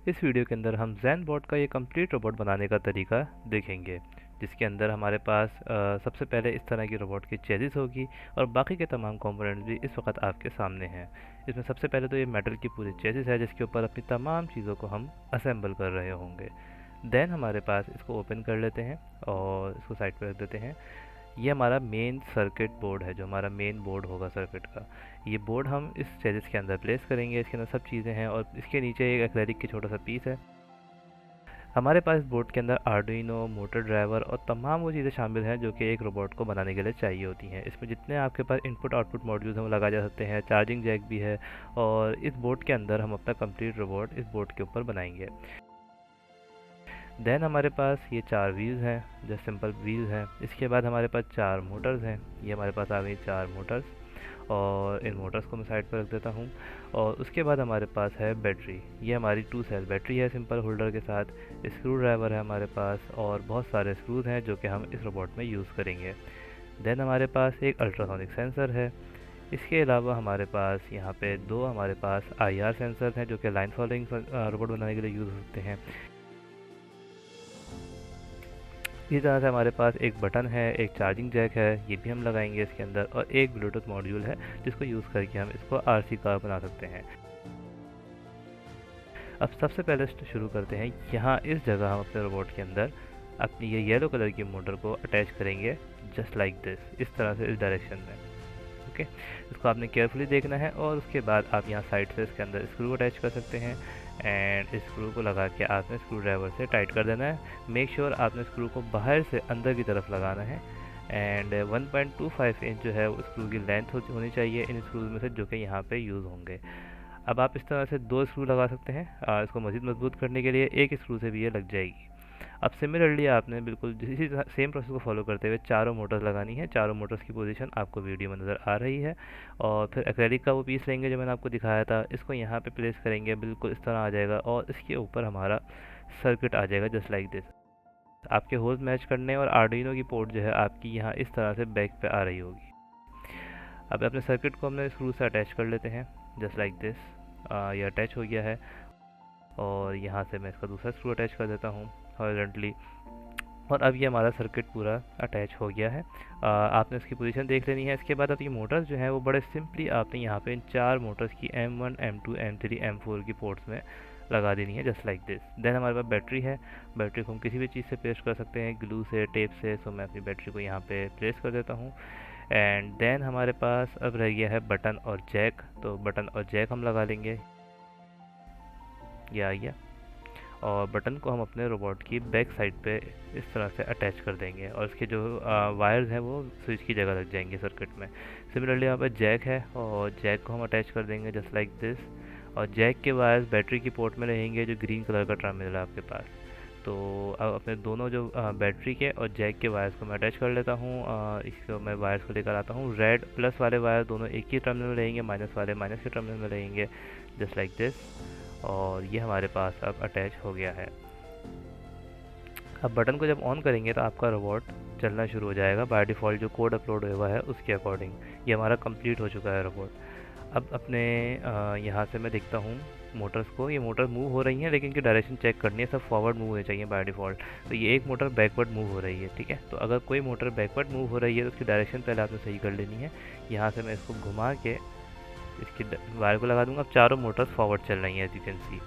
इस वीडियो के अंदर हम ज़ेनबॉट का ये कंप्लीट रोबोट बनाने का तरीका देखेंगे, जिसके अंदर हमारे पास सबसे पहले इस तरह की रोबोट की चेसिस होगी और बाकी के तमाम कंपोनेंट्स भी इस वक्त आपके सामने हैं। इसमें सबसे पहले तो ये मेटल की पूरी चेसिस है जिसके ऊपर अपनी तमाम चीज़ों को हम असेंबल कर रहे होंगे। देन हमारे पास इसको ओपन कर लेते हैं और इसको साइड पर रख देते हैं। ये हमारा मेन सर्किट बोर्ड है, जो हमारा मेन बोर्ड होगा सर्किट का। ये बोर्ड हम इस चेसिस के अंदर प्लेस करेंगे। इसके अंदर सब चीज़ें हैं और इसके नीचे एक एक्रेलिक की छोटा सा पीस है। हमारे पास बोर्ड के अंदर आर्डुइनो, मोटर ड्राइवर और तमाम वो चीज़ें शामिल हैं जो कि एक रोबोट को बनाने के लिए चाहिए होती हैं। इसमें जितने आपके पास इनपुट आउटपुट मॉड्यूल्स हैं वो लगाए जा सकते हैं। चार्जिंग जैक भी है और इस बोर्ड के अंदर हम अपना कंप्लीट रोबोट इस बोर्ड के ऊपर बनाएंगे। देन हमारे पास ये 4 व्हील्स हैं जो सिंपल व्हील्स हैं। इसके बाद हमारे पास 4 मोटर्स हैं। ये हमारे पास आ गई 4 मोटर्स और इन मोटर्स को मैं साइड पर रख देता हूँ। और उसके बाद हमारे पास है बैटरी। ये हमारी 2 सेल बैटरी है सिंपल होल्डर के साथ। स्क्रू ड्राइवर है हमारे पास और बहुत सारे स्क्रूज हैं जो कि हम इस रोबोट में यूज़ करेंगे। देन हमारे पास एक अल्ट्रासोनिक सेंसर है। इसके अलावा हमारे पास यहाँ पे 2 हमारे पास IR सेंसर हैं जो कि लाइन फॉलोइंग रोबोट बनाने के लिए यूज़ हो सकते हैं। इसी तरह से हमारे पास एक बटन है, एक चार्जिंग जैक है, ये भी हम लगाएंगे इसके अंदर, और एक ब्लूटूथ मॉड्यूल है जिसको यूज़ करके हम इसको RC कार बना सकते हैं। अब सबसे पहले शुरू करते हैं। यहाँ इस जगह हम अपने रोबोट के अंदर अपनी ये येलो कलर की मोटर को अटैच करेंगे, जस्ट लाइक दिस, इस तरह से इस डायरेक्शन में। ओके, इसको आपने केयरफुली देखना है और उसके बाद आप यहाँ साइड से इसके अंदर स्क्रू अटैच कर सकते हैं एंड इस स्क्रू को लगा के आपने स्क्रू ड्राइवर से टाइट कर देना है। मेक श्योर आपने स्क्रू को बाहर से अंदर की तरफ लगाना है एंड 1.25 इंच जो है वो स्क्रू की लेंथ होनी चाहिए इन स्क्रूज में से जो कि यहाँ पे यूज़ होंगे। अब आप इस तरह से 2 स्क्रू लगा सकते हैं। इसको मज़ीद मजबूत करने के लिए एक स्क्रू से भी ये लग जाएगी। अब सिमिलरली आपने बिल्कुल इसी सेम प्रोसेस को फॉलो करते हुए चारों मोटर्स लगानी है। चारों मोटर्स की पोजीशन आपको वीडियो में नज़र आ रही है। और फिर एक्रेलिक का वो पीस लेंगे जो मैंने आपको दिखाया था, इसको यहाँ पे प्लेस करेंगे, बिल्कुल इस तरह आ जाएगा और इसके ऊपर हमारा सर्किट आ जाएगा जस्ट लाइक दिस। आपके होल्स मैच करने और आर्डिनो की पोर्ट जो है आपकी यहाँ इस तरह से बैक पे आ रही होगी। अब अपने सर्किट को हमने स्क्रू से अटैच कर लेते हैं जस्ट लाइक दिस। ये अटैच हो गया है और यहाँ से मैं इसका दूसरा स्क्रू अटैच कर देता हूँ हॉरिजॉन्टली और अब ये हमारा सर्किट पूरा अटैच हो गया है। आपने इसकी पोजीशन देख लेनी है। इसके बाद अब ये मोटर्स जो हैं वो बड़े सिंपली आपने यहाँ पे इन 4 मोटर्स की M1, M2, M3, M4 की पोर्ट्स में लगा देनी है जस्ट लाइक दिस। देन हमारे पास बैटरी है। बैटरी को हम किसी भी चीज़ से प्लेस कर सकते हैं, ग्लू से, टेप से। सो मैं अपनी बैटरी को यहाँ पे प्लेस कर देता हूँ एंड देन हमारे पास अब रह गया है बटन और जैक। तो बटन और जैक हम लगा लेंगे, ये आ गया। और बटन को हम अपने रोबोट की बैक साइड पे इस तरह से अटैच कर देंगे और इसके जो वायर्स हैं वो स्विच की जगह लग जाएंगे सर्किट में। सिमिलरली यहाँ पर जैक है और जैक को हम अटैच कर देंगे जस्ट लाइक दिस। और जैक के वायर्स बैटरी की पोर्ट में रहेंगे जो ग्रीन कलर का टर्मिनल है आपके पास। तो अब अपने दोनों जो बैटरी के और जैक के वायर्स को मैं अटैच कर लेता हूँ। इसको मैं वायर्स को लेकर आता हूँ। रेड प्लस वाले वायर दोनों एक ही टर्मिनल में रहेंगे, माइनस वाले माइनस के टर्मिनल में रहेंगे जस्ट लाइक दिस। और ये हमारे पास अब अटैच हो गया है। अब बटन को जब ऑन करेंगे तो आपका रोबोट चलना शुरू हो जाएगा बाय डिफ़ॉल्ट जो कोड अपलोड हुआ है उसके अकॉर्डिंग। ये हमारा कंप्लीट हो चुका है रोबोट। अब अपने यहाँ से मैं देखता हूँ मोटर्स को। ये मोटर मूव हो रही हैं लेकिन इनकी डायरेक्शन चेक करनी है, सब फॉरवर्ड मूव होने चाहिए बाय डिफ़ॉल्ट। तो ये एक मोटर बैकवर्ड मूव हो रही है, ठीक है। तो अगर कोई मोटर बैकवर्ड मूव हो रही है तो उसकी डायरेक्शन पहले आपने सही कर लेनी है। यहाँ से मैं इसको घुमा के इसकी वायर को लगा दूंगा। अब चारों मोटर्स फॉरवर्ड चल रही हैं एज यू कैन सी।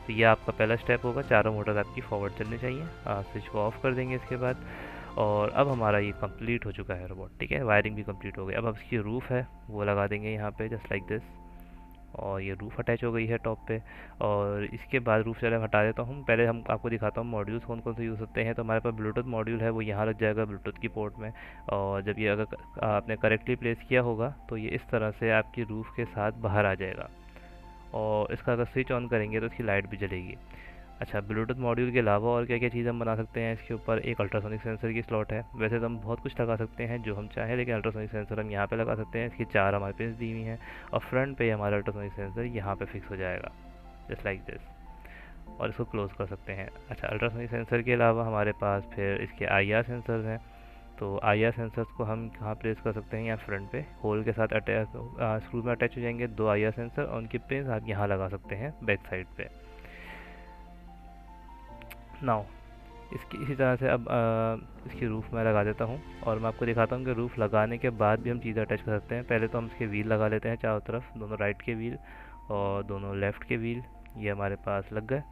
तो ये आपका पहला स्टेप होगा, चारों मोटर्स आपकी फॉरवर्ड चलनी चाहिए। स्विच को ऑफ कर देंगे इसके बाद। और अब हमारा ये कंप्लीट हो चुका है रोबोट, ठीक है। वायरिंग भी कंप्लीट हो गई। अब इसकी रूफ़ है वो लगा देंगे यहाँ पे जस्ट लाइक दिस। और ये रूफ़ अटैच हो गई है टॉप पे। और इसके बाद रूफ़ चले हटा देता हूँ। पहले हम आपको दिखाता हूँ मॉड्यूल्स कौन कौन से यूज़ होते हैं। तो हमारे पास ब्लूटूथ मॉड्यूल है, वो यहाँ लग जाएगा ब्लूटूथ की पोर्ट में। और जब ये अगर आपने करेक्टली प्लेस किया होगा तो ये इस तरह से आपकी रूफ़ के साथ बाहर आ जाएगा। और इसका अगर स्विच ऑन करेंगे तो इसकी लाइट भी जलेगी। अच्छा, ब्लूटूथ मॉड्यूल के अलावा और क्या क्या चीज़ हम बना सकते हैं इसके ऊपर? एक अल्ट्रासोनिक सेंसर की स्लॉट है। वैसे तो हम बहुत कुछ लगा सकते हैं जो हम चाहें, लेकिन अल्ट्रासोनिक सेंसर हम यहाँ पे लगा सकते हैं। इसकी 4 हमारे पिन्स दी हुई हैं और फ्रंट पे हमारा अल्ट्रासोनिक सेंसर यहाँ पे फिक्स हो जाएगा जस्ट लाइक दिस। और इसको क्लोज़ कर सकते हैं। अच्छा, अल्ट्रासोनिक सेंसर के अलावा हमारे पास फिर इसके IR सेंसर्स हैं। तो IR सेंसर्स को हम कहाँ प्लेस कर सकते हैं? यहाँ फ्रंट पे होल के साथ अटैच स्क्रू में अटैच हो जाएंगे 2 IR सेंसर और उनकी पिन्स आप यहाँ लगा सकते हैं बैक साइड पे। नाउ इसकी इसी तरह से अब इसकी रूफ़ मैं लगा देता हूँ और मैं आपको दिखाता हूँ कि रूफ़ लगाने के बाद भी हम चीज़ें अटैच कर सकते हैं। पहले तो हम इसके व्हील लगा लेते हैं चारों तरफ, दोनों राइट के व्हील और दोनों लेफ़्ट के व्हील, ये हमारे पास लग गए।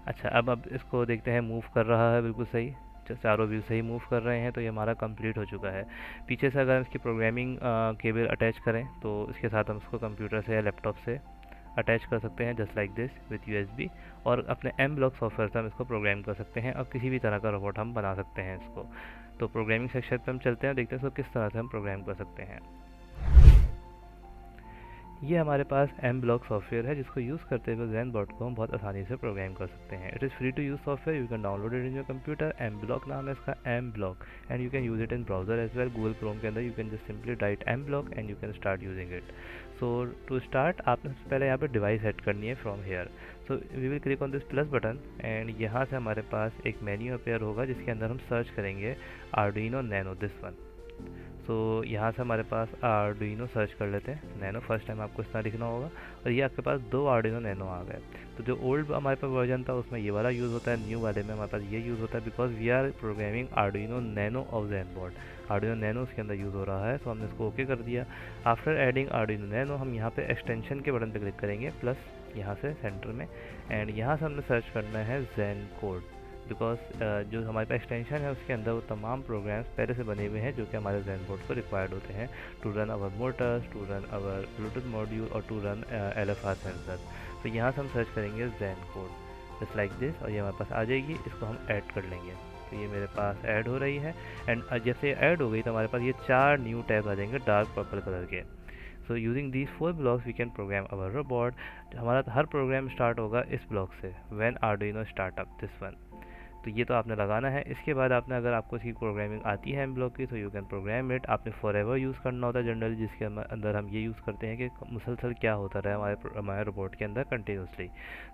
अच्छा, अब इसको देखते हैं, मूव कर रहा है बिल्कुल सही, चारों व्हील सही मूव कर रहे हैं, तो ये हमारा कंप्लीट हो चुका है। पीछे से अगर इसकी प्रोग्रामिंग केबल अटैच करें तो इसके साथ हम इसको कंप्यूटर से या लैपटॉप से अटैच कर सकते हैं, just like this with USB, और अपने एम ब्लॉक सॉफ्टवेयर से हम इसको प्रोग्राम कर सकते हैं और किसी भी तरह का रोबोट हम बना सकते हैं इसको। तो प्रोग्रामिंग सेक्शन पे हम चलते हैं, देखते हैं इसको किस तरह से हम प्रोग्राम कर सकते हैं। ये हमारे पास एम ब्लॉक सॉफ्टवेयर है जिसको यूज़ करते हुए जैन बॉट को हम बहुत आसानी से प्रोग्राम कर सकते हैं। It is free to use software, you can download it in your computer. M block नाम है इसका, M block, and you can use it in browser as well. Google Chrome के अंदर you can just simply write M block and you can start using it. So to start आपने सबसे पहले यहाँ पे डिवाइस सेट करनी है from here. So we will click on this plus button and यहाँ से हमारे पास एक मेन्यू अपेयर होगा जिसके अंदर हम सर्च करेंगे आर्डुइनो नैनो, दिस वन। सो यहाँ से हमारे पास आर्डुइनो सर्च कर लेते हैं, नैनो फर्स्ट टाइम आपको इस तरह लिखना होगा, और ये आपके पास 2 आर्डुइनो नैनो आ गए। तो जो ओल्ड हमारे पास वर्जन था उसमें ये वाला यूज़ होता है, न्यू वाले में हमारे पास ये यूज़ होता है, because we are programming Arduino Nano of Zen board. Arduino Nano उसके अंदर यूज़ हो रहा है, तो हमने इसको ओके कर दिया। आफ्टर एडिंग आर्डुइनो नैनो हम यहाँ पे एक्सटेंशन के बटन पे क्लिक करेंगे, प्लस यहाँ से सेंटर में, एंड यहाँ से हमने सर्च करना है ज़ेन कोड, बिकॉज जो हमारे पास एक्सटेंशन है उसके अंदर वो तमाम प्रोग्राम्स पहले से बने हुए हैं जो कि हमारे ज़ेन बोर्ड को रिक्वायर्ड होते हैं to run our motors, to run our Bluetooth module और टू रन LFR सेंसर। तो यहाँ से हम सर्च करेंगे Zen code, just like this, और ये हमारे पास आ जाएगी। इसको हम ऐड कर लेंगे, तो ये मेरे पास ऐड हो रही है, एंड जैसे ऐड हो गई तो हमारे पास ये 4 न्यू टैब आ जाएंगे डार्क पर्पल कलर के। So using these 4 blocks we can program our robot. हमारा हर प्रोग्राम स्टार्ट होगा इस ब्लॉक से, when Arduino startup, this one. तो ये तो आपने लगाना है। इसके बाद आपने, अगर आपको इसकी प्रोग्रामिंग आती है एम ब्लॉक की, तो यू कैन प्रोग्राम इट। आपने फॉर एवर यूज़ करना होता है जनरली, जिसके अंदर हम ये यूज़ करते हैं कि मुसलसल क्या होता रहे हमारे रोबोट के अंदर continuously.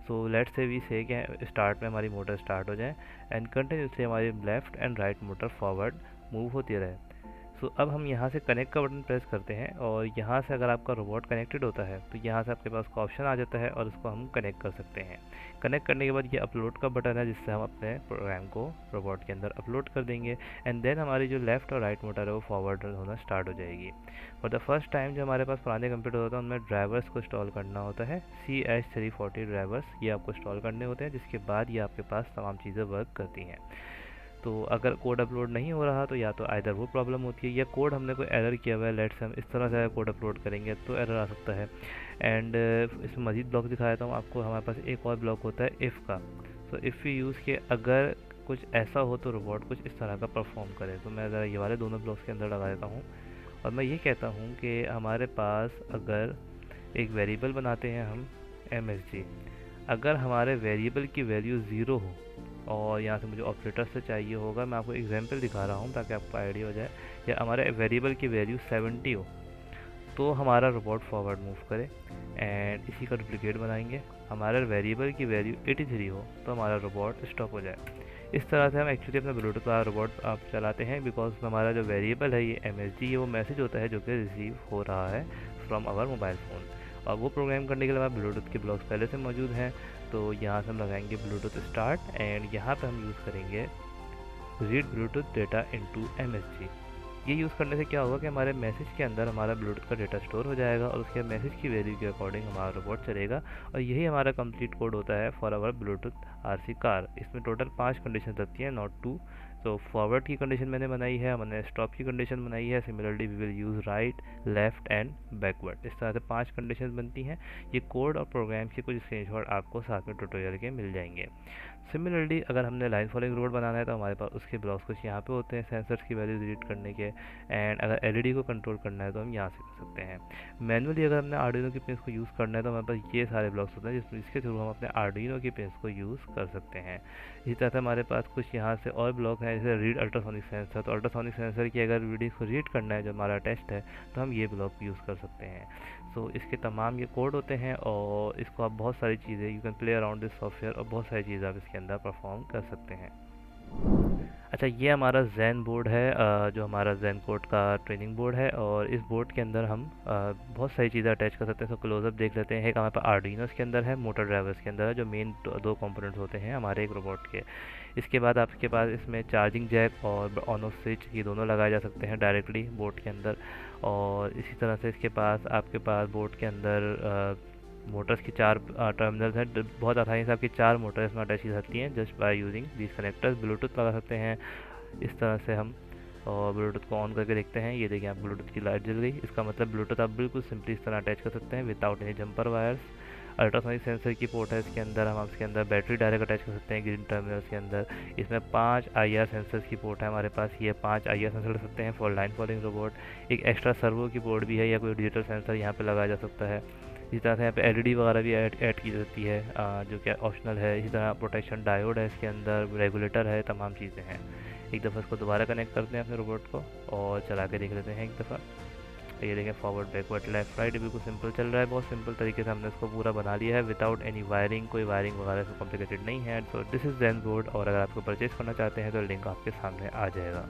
So let's say we say कि स्टार्ट में हमारी मोटर स्टार्ट हो जाए एंड कंटिन्यूसली हमारी left and right motor forward move होती रहे। सो अब हम यहाँ से कनेक्ट का बटन प्रेस करते हैं, और यहाँ से अगर आपका रोबोट कनेक्टेड होता है तो यहाँ से आपके पास का ऑप्शन आ जाता है और उसको हम कनेक्ट कर सकते हैं। कनेक्ट करने के बाद ये अपलोड का बटन है जिससे हम अपने प्रोग्राम को रोबोट के अंदर अपलोड कर देंगे, एंड देन हमारी जो लेफ़्ट और राइट मोटर है वो फॉरवर्ड होना स्टार्ट हो जाएगी। फॉर द फर्स्ट टाइम जो हमारे पास पुराने कंप्यूटर होता है उनमें ड्राइवर्स को इंस्टॉल करना होता है, CH340 ड्राइवर्स, ये आपको इंस्टॉल करने होते हैं, जिसके बाद ये आपके पास तमाम चीज़ें वर्क करती हैं। तो अगर कोड अपलोड नहीं हो रहा तो या तो आइदर वो प्रॉब्लम होती है या कोड हमने कोई एरर किया हुआ है, लेट्स हम इस तरह से कोड अपलोड करेंगे तो एरर आ सकता है। एंड इसमें मज़ीद ब्लॉक दिखा देता हूँ आपको। हमारे पास एक और ब्लॉक होता है इफ़ का। तो इफ़ यू यूज़ के अगर कुछ ऐसा हो तो रोबोट कुछ इस तरह का परफॉर्म करे, तो मैं ज़रा ये वाले दोनों ब्लॉक्स के अंदर लगा देता हूँ, और मैं ये कहता हूँ कि हमारे पास अगर एक वेरिएबल बनाते हैं हम MSG, अगर हमारे वेरिएबल की वैल्यू 0 हो, और यहाँ से मुझे ऑपरेटर से चाहिए होगा, मैं आपको एग्जांपल दिखा रहा हूँ ताकि आपको आइडिया हो जाए, या हमारे वेरिएबल की वैल्यू 70 हो तो हमारा रोबोट फॉरवर्ड मूव करे, एंड इसी का डुप्लीकेट बनाएंगे। हमारा वेरिएबल की वैल्यू 83 हो तो हमारा रोबोट स्टॉप हो जाए। इस तरह से हम एक्चुअली अपना ब्लूटूथ का रोबोट आप चलाते हैं, बिकॉज हमारा जो वेरिएबल है ये MSG, ये वो मैसेज होता है जो कि रिसीव हो रहा है फ्रॉम आवर मोबाइल फ़ोन, और वो प्रोग्राम करने के लिए हमारे ब्लूटूथ के ब्लॉक्स पहले से मौजूद हैं। तो यहाँ से हम लगाएंगे ब्लूटूथ स्टार्ट, एंड यहाँ पे हम यूज़ करेंगे read Bluetooth data into MSG। ये यूज़ करने से क्या होगा कि हमारे मैसेज के अंदर हमारा ब्लूटूथ का डेटा स्टोर हो जाएगा और उसके मैसेज की वैल्यू के अकॉर्डिंग हमारा रोबोट चलेगा, और यही हमारा कंप्लीट कोड होता है for our Bluetooth RC car. इसमें टोटल 5 कंडीशन रहती हैं, नॉट 2। तो फॉरवर्ड की कंडीशन मैंने बनाई है, हमने स्टॉप की कंडीशन बनाई है, similarly we will use right, left and backward. इस तरह से 5 कंडीशन बनती हैं। ये कोड और प्रोग्राम के कुछ स्क्रीनशॉट आपको साथ में ट्यूटोरियल के मिल जाएंगे। सिमिलरली अगर हमने लाइन फॉलोइंग रोड बनाना है तो हमारे पास उसके ब्लॉक्स कुछ यहाँ पे होते हैं सेंसर्स की वैल्यू रीड करने के, एंड अगर LED को कंट्रोल करना है तो हम यहाँ से कर सकते हैं। मैनुअली अगर हमने आर्डिनो की पिन्स को यूज़ करना है तो हमारे पास ये सारे ब्लॉक्स होते हैं जिसके थ्रू हम अपने आर्डिनो की पिन्स को यूज़ कर सकते हैं। इसी तरह से हमारे पास कुछ यहाँ से और ब्लॉक हैं, जैसे रीड अल्ट्रासोनिक सेंसर। तो अल्ट्रासोनिक सेंसर की अगर रीडिंग को रीड करना है जो हमारा टेस्ट है तो हम ये ब्लॉक यूज़ कर सकते हैं। सो इसके तमाम ये कोड होते हैं, और इसको आप बहुत सारी चीज़ें, you can play around this software, और बहुत सारी चीज़ें आप इसके अंदर परफॉर्म कर सकते हैं। अच्छा, ये हमारा जैन बोर्ड है, जो हमारा जैन कोड का ट्रेनिंग बोर्ड है, और इस बोर्ड के अंदर हम बहुत सारी चीज़ें अटैच कर सकते हैं। तो क्लोजअप देख लेते हैं। एक हमारे पास आर्डिनो के अंदर है, मोटर ड्राइवर्स के अंदर है, जो मेन दो कंपोनेंट्स होते हैं हमारे एक रोबोट के। इसके बाद आपके पास इसमें चार्जिंग जैक और ऑन ऑफ स्विच, ये दोनों लगाए जा सकते हैं डायरेक्टली बोर्ड के अंदर। और इसी तरह से इसके पास आपके पास बोर्ड के अंदर मोटर्स की 4 टर्मिनल्स हैं। बहुत आसानी से आपकी 4 मोटर इसमें अटैच की जाती हैं just by using these connectors. Bluetooth लगा सकते हैं इस तरह से हम, और ब्लूटूथ को ऑन करके देखते हैं। ये देखिए, आप ब्लूटूथ की लाइट जल गई। इसका मतलब ब्लूटूथ आप बिल्कुल सिंपली इस तरह अटैच कर सकते हैं without any jumper wires. Ultrasonic sensor की पोर्ट है इसके अंदर। हम इसके अंदर बैटरी डायरेक्ट अटैच कर सकते हैं ग्रीन टर्मिनल्स के अंदर। इसमें 5 IR सेंसर्स की पोर्ट है हमारे पास। ये 5 IR सेंसर लग सकते हैं फॉर लाइन फॉलोइंग रोबोट। एक एक्स्ट्रा सर्वो की पोर्ट भी है, या कोई डिजिटल सेंसर यहाँ पे लगाया जा सकता है। इसी तरह से यहाँ पे LED वगैरह भी ऐड की जाती है, जो कि ऑप्शनल है। इसी तरह प्रोटेक्शन डायोड है इसके अंदर, रेगुलेटर है, तमाम चीज़ें हैं। एक दफ़ा इसको दोबारा कनेक्ट करते हैं अपने रोबोट को और चला के देख लेते हैं एक दफ़ा। ये देखें, फॉरवर्ड बैकवर्ड लेफ्ट राइट बिल्कुल सिंपल चल रहा है। बहुत सिंपल तरीके से हमने इसको पूरा बना लिया है विदाउट एनी वायरिंग। कोई वायरिंग वगैरह से कॉम्प्लिकेटेड नहीं है। तो दिस इज़ जैन बोर्ड, और अगर आपको परचेज़ करना चाहते हैं तो लिंक आपके सामने आ जाएगा।